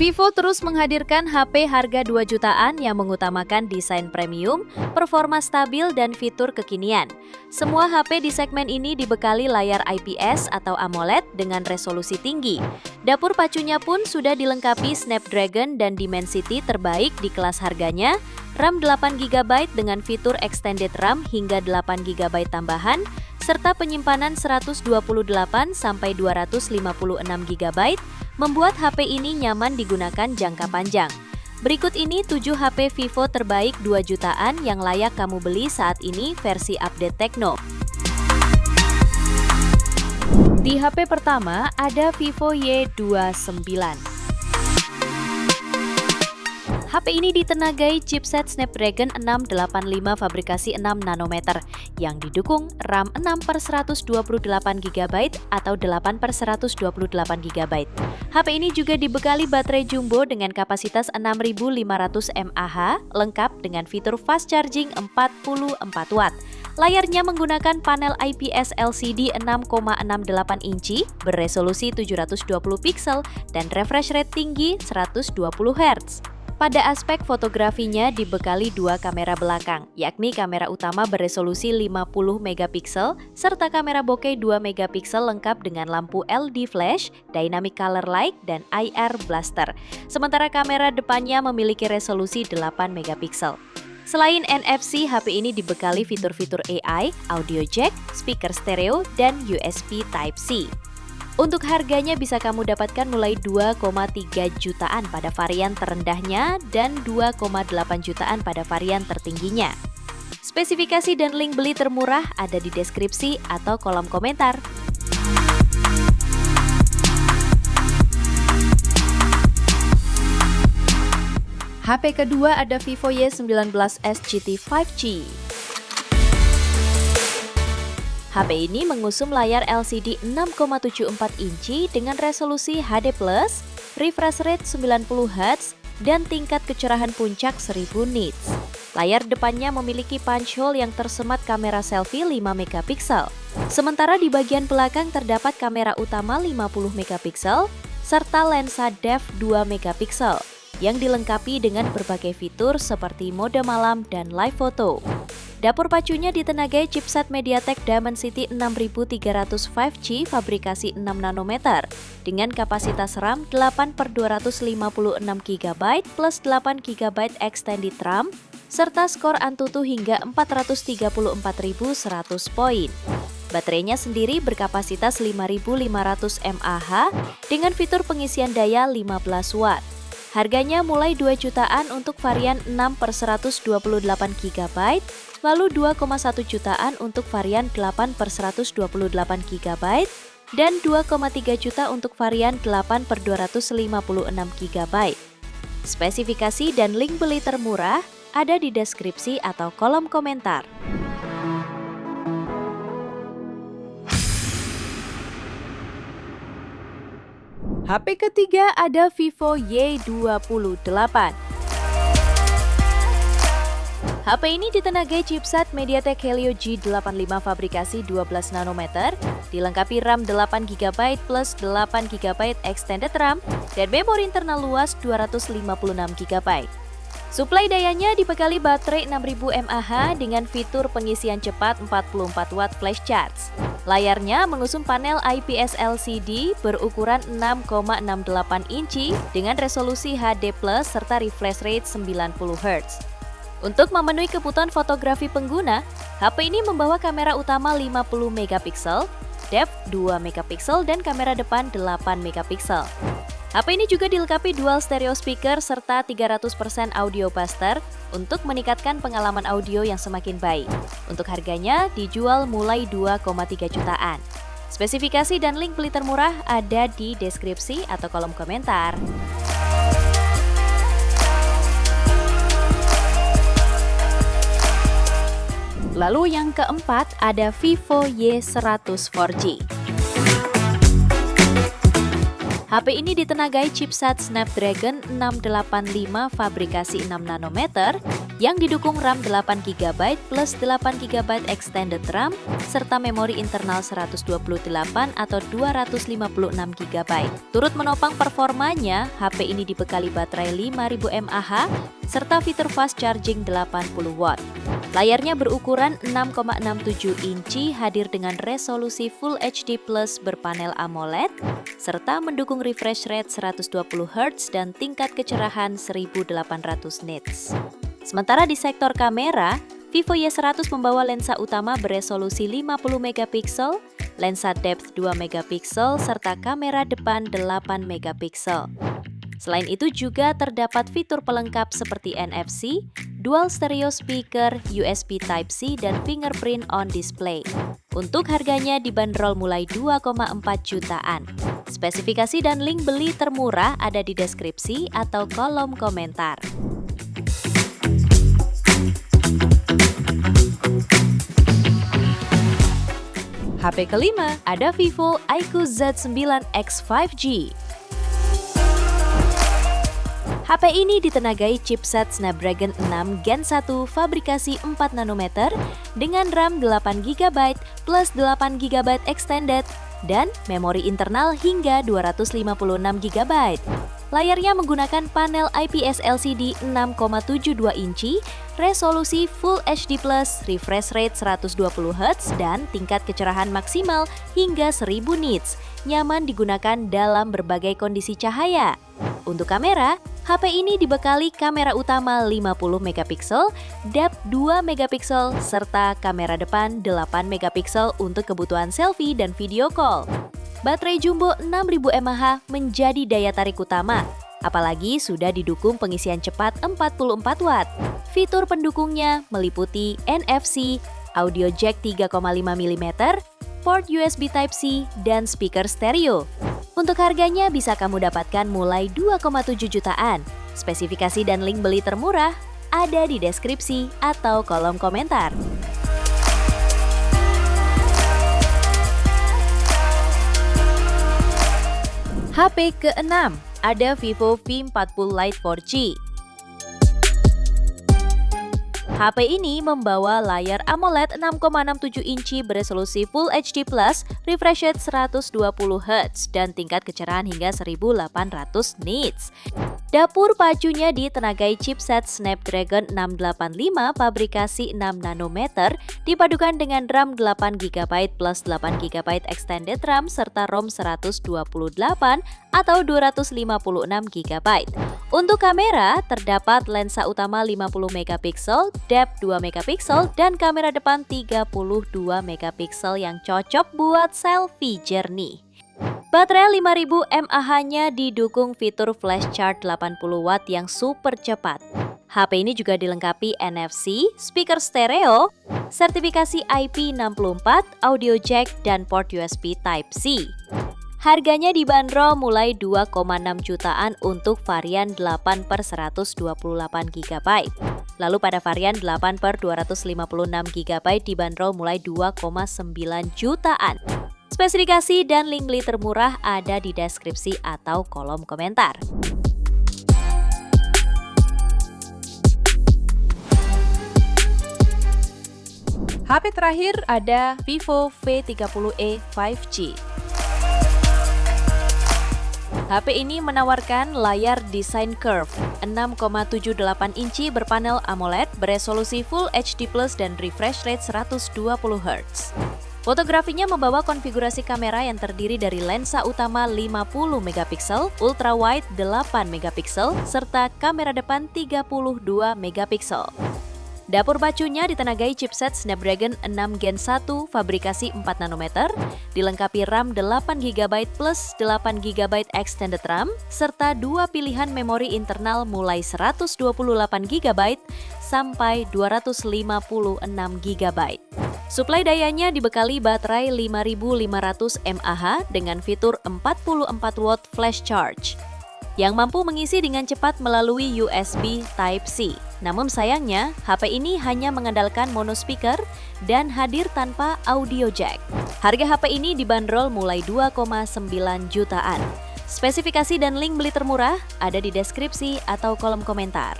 Vivo terus menghadirkan HP harga 2 jutaan yang mengutamakan desain premium, performa stabil, dan fitur kekinian. Semua HP di segmen ini dibekali layar IPS atau AMOLED dengan resolusi tinggi. Dapur pacunya pun sudah dilengkapi Snapdragon dan Dimensity terbaik di kelas harganya, RAM 8GB dengan fitur Extended RAM hingga 8GB tambahan, serta penyimpanan 128-256GB, membuat HP ini nyaman digunakan jangka panjang. Berikut ini 7 HP Vivo terbaik 2 jutaan yang layak kamu beli saat ini versi update Tecno. Di HP pertama ada Vivo Y29. HP ini ditenagai chipset Snapdragon 685 fabrikasi 6 nanometer yang didukung RAM 6/128GB atau 8/128GB. HP ini juga dibekali baterai jumbo dengan kapasitas 6500 mAh lengkap dengan fitur fast charging 44 Watt. Layarnya menggunakan panel IPS LCD 6,68 inci beresolusi 720 piksel dan refresh rate tinggi 120 Hz. Pada aspek fotografinya dibekali 2 kamera belakang, yakni kamera utama beresolusi 50 megapiksel serta kamera bokeh 2 megapiksel lengkap dengan lampu LED flash, dynamic color light, dan IR blaster. Sementara kamera depannya memiliki resolusi 8 megapiksel. Selain NFC, HP ini dibekali fitur-fitur AI, audio jack, speaker stereo, dan USB Type-C. Untuk harganya bisa kamu dapatkan mulai 2,3 jutaan pada varian terendahnya dan 2,8 jutaan pada varian tertingginya. Spesifikasi dan link beli termurah ada di deskripsi atau kolom komentar. HP kedua ada Vivo Y19s GT 5G. HP ini mengusung layar LCD 6,74 inci dengan resolusi HD+, refresh rate 90Hz, dan tingkat kecerahan puncak 1000 nits. Layar depannya memiliki punch hole yang tersemat kamera selfie 5 megapiksel. Sementara di bagian belakang terdapat kamera utama 50 megapiksel serta lensa depth 2 megapiksel yang dilengkapi dengan berbagai fitur seperti mode malam dan live photo. Dapur pacunya ditenagai chipset MediaTek Dimensity 6300 5G fabrikasi 6 nanometer dengan kapasitas RAM 8/256GB plus 8GB extended RAM serta skor Antutu hingga 434.100 poin. Baterainya sendiri berkapasitas 5500 mAh dengan fitur pengisian daya 15 Watt. Harganya mulai 2 jutaan untuk varian 6/128GB, lalu 2,1 jutaan untuk varian 8/128GB, dan 2,3 juta untuk varian 8/256GB. Spesifikasi dan link beli termurah ada di deskripsi atau kolom komentar. HP ketiga ada Vivo Y28. HP ini ditenagai chipset MediaTek Helio G85 fabrikasi 12 nanometer, dilengkapi RAM 8GB plus 8GB extended RAM, dan memori internal luas 256GB. Suplai dayanya dibekali baterai 6000 mAh dengan fitur pengisian cepat 44 Watt flash charge. Layarnya mengusung panel IPS LCD berukuran 6,68 inci dengan resolusi HD+ serta refresh rate 90 Hz. Untuk memenuhi kebutuhan fotografi pengguna, HP ini membawa kamera utama 50 megapiksel, depth 2 megapiksel, dan kamera depan 8 megapiksel. HP ini juga dilengkapi dual stereo speaker serta 300% audio booster untuk meningkatkan pengalaman audio yang semakin baik. Untuk harganya dijual mulai 2,3 jutaan. Spesifikasi dan link beli termurah ada di deskripsi atau kolom komentar. Lalu yang keempat ada Vivo Y100 4G. HP ini ditenagai chipset Snapdragon 685 fabrikasi 6 nanometer yang didukung RAM 8GB plus 8GB extended RAM serta memori internal 128 atau 256GB. Turut menopang performanya, HP ini dibekali baterai 5000 mAh serta fitur fast charging 80W. Layarnya berukuran 6,67 inci, hadir dengan resolusi Full HD Plus berpanel AMOLED, serta mendukung refresh rate 120Hz dan tingkat kecerahan 1800 nits. Sementara di sektor kamera, Vivo Y100 membawa lensa utama beresolusi 50MP, lensa depth 2MP, serta kamera depan 8MP. Selain itu juga terdapat fitur pelengkap seperti NFC, dual stereo speaker, USB Type-C, dan fingerprint on display. Untuk harganya dibanderol mulai 2,4 jutaan. Spesifikasi dan link beli termurah ada di deskripsi atau kolom komentar. HP kelima, ada Vivo iQOO Z9X 5G. HP ini ditenagai chipset Snapdragon 6 Gen 1 fabrikasi 4 nanometer dengan RAM 8GB plus 8GB extended dan memori internal hingga 256GB. Layarnya menggunakan panel IPS LCD 6,72 inci, resolusi Full HD+, refresh rate 120Hz, dan tingkat kecerahan maksimal hingga 1000 nits. Nyaman digunakan dalam berbagai kondisi cahaya. Untuk kamera, HP ini dibekali kamera utama 50MP, depth 2MP, serta kamera depan 8MP untuk kebutuhan selfie dan video call. Baterai jumbo 6000 mAh menjadi daya tarik utama, apalagi sudah didukung pengisian cepat 44 Watt. Fitur pendukungnya meliputi NFC, audio jack 3,5mm, port USB Type-C, dan speaker stereo. Untuk harganya bisa kamu dapatkan mulai 2,7 jutaan. Spesifikasi dan link beli termurah ada di deskripsi atau kolom komentar. HP ke-6, ada Vivo V40 Lite 4G. HP ini membawa layar AMOLED 6,67 inci beresolusi Full HD+, refresh rate 120Hz, dan tingkat kecerahan hingga 1800 nits. Dapur pacunya ditenagai chipset Snapdragon 685 fabrikasi 6 nanometer dipadukan dengan RAM 8GB plus 8GB extended RAM serta ROM 128 atau 256GB. Untuk kamera, terdapat lensa utama 50MP, depth 2MP, dan kamera depan 32MP yang cocok buat selfie jernih. Baterai 5000 mAh-nya didukung fitur flash charge 80W yang super cepat. HP ini juga dilengkapi NFC, speaker stereo, sertifikasi IP64, audio jack, dan port USB Type-C. Harganya dibanderol mulai 2,6 jutaan untuk varian 8/128GB. Lalu pada varian 8/256GB dibanderol mulai 2,9 jutaan. Spesifikasi dan link beli termurah ada di deskripsi atau kolom komentar. HP terakhir ada Vivo V30e 5G. HP ini menawarkan layar desain curve 6,78 inci berpanel AMOLED beresolusi Full HD Plus dan refresh rate 120Hz. Fotografinya membawa konfigurasi kamera yang terdiri dari lensa utama 50MP, ultra wide 8MP, serta kamera depan 32MP. Dapur pacunya ditenagai chipset Snapdragon 6 Gen 1 fabrikasi 4 nanometer, dilengkapi RAM 8GB plus 8GB extended RAM, serta dua pilihan memori internal mulai 128GB sampai 256GB. Suplai dayanya dibekali baterai 5500 mAh dengan fitur 44 Watt flash charge yang mampu mengisi dengan cepat melalui USB Type-C. Namun sayangnya, HP ini hanya mengandalkan mono speaker dan hadir tanpa audio jack. Harga HP ini dibanderol mulai 2,9 jutaan. Spesifikasi dan link beli termurah ada di deskripsi atau kolom komentar.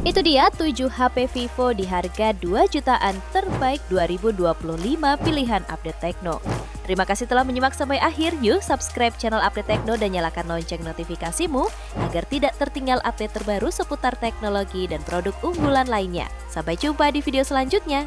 Itu dia 7 HP Vivo di harga 2 jutaan terbaik 2025 pilihan Update Tekno. Terima kasih telah menyimak sampai akhir. Yuk subscribe channel Update Tekno dan nyalakan lonceng notifikasimu agar tidak tertinggal update terbaru seputar teknologi dan produk unggulan lainnya. Sampai jumpa di video selanjutnya.